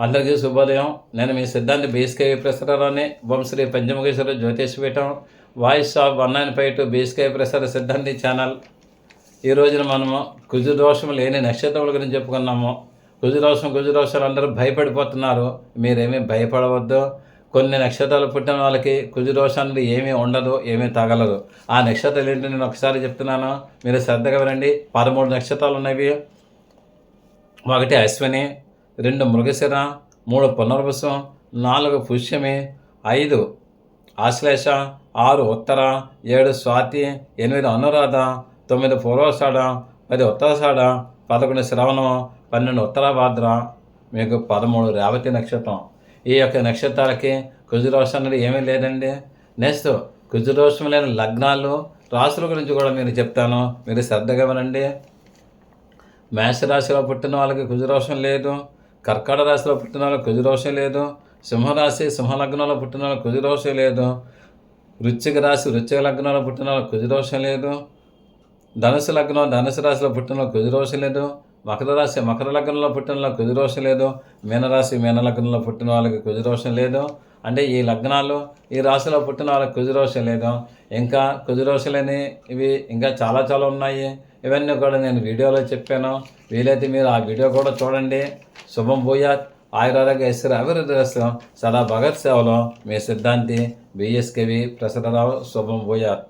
అందరికీ శుభోదయం. నేను మీ సిద్ధాంతి బీఎస్కేవి ప్రసారాన్ని ఓం శ్రీ పంచముఖేశ్వర జ్యోతిష్పీఠం వాయిస్ ఆఫ్ 1952 బీఎస్కేవి ప్రసార సిద్ధాంతి ఛానల్. ఈ రోజున మనము కుజుదోషం లేని నక్షత్రముల గురించి చెప్పుకున్నాము. కుజుదోషాలు అందరూ భయపడిపోతున్నారు. మీరేమీ భయపడవద్దు. కొన్ని నక్షత్రాలు పుట్టిన వాళ్ళకి కుజుదోషాలు ఏమీ ఉండదు, ఏమీ తగలదు. ఆ నక్షత్రాలు ఏంటో నేను ఒకసారి చెప్తున్నాను, మీరు శ్రద్ధగా వినండి. 13 నక్షత్రాలు ఉన్నవి. 1 అశ్విని, 2 మృగశిర, 3 పునర్వసు, 4 పుష్యమి, 5 ఆశ్లేష, 6 ఉత్తర, 7 స్వాతి, 8 అనురాధ, 9 పూర్వాషాఢ, 10 ఉత్తరాషాఢ, 11 శ్రవణం, 12 ఉత్తరాభాద్ర, మీకు 13 రేవతి నక్షత్రం. ఈ యొక్క నక్షత్రాలకి కుజదోషం అనేది ఏమీ లేదండి. నెక్స్ట్ కుజదోషం లేని లగ్నాలు, రాశుల గురించి కూడా మీరు చెప్తాను, మీరు శ్రద్ధగా వినండి. మేషరాశిలో పుట్టిన వాళ్ళకి కుజదోషం లేదు. కర్కాటక రాశిలో పుట్టిన వాళ్ళకి కుజదోషం లేదు. సింహరాశి సింహలగ్నంలో పుట్టిన వాళ్ళకి కుజదోషం లేదు. వృశ్చిక రాశి వృశ్చిక లగ్నంలో పుట్టిన వాళ్ళకి కుజదోషం లేదు. ధనుసు లగ్నం ధనుసు రాశిలో పుట్టిన వాళ్ళకి కుజదోషం లేదు. మకర రాశి మకర లగ్నంలో పుట్టిన వాళ్ళకి కుజదోషం లేదు. మీనరాశి మీన లగ్నంలో పుట్టిన వాళ్ళకి కుజదోషం లేదు. అంటే ఈ లగ్నాలు ఈ రాశిలో పుట్టిన వాళ్ళకి కుజదోషం లేదు. ఇంకా కుజదోషాలని ఇవి ఇంకా చాలా చాలా ఉన్నాయి. ఇవన్నీ కూడా నేను వీడియోలో చెప్పాను. వీలైతే మీరు ఆ వీడియో కూడా చూడండి. శుభం భూయాత్. ఆయురారోగ్య ఐశ్వర్య అభివృద్ధి సదా భగత్ సేవలో మీ సిద్ధాంతి బిఎస్కేవి ప్రసాదరావు. శుభం భూయాత్.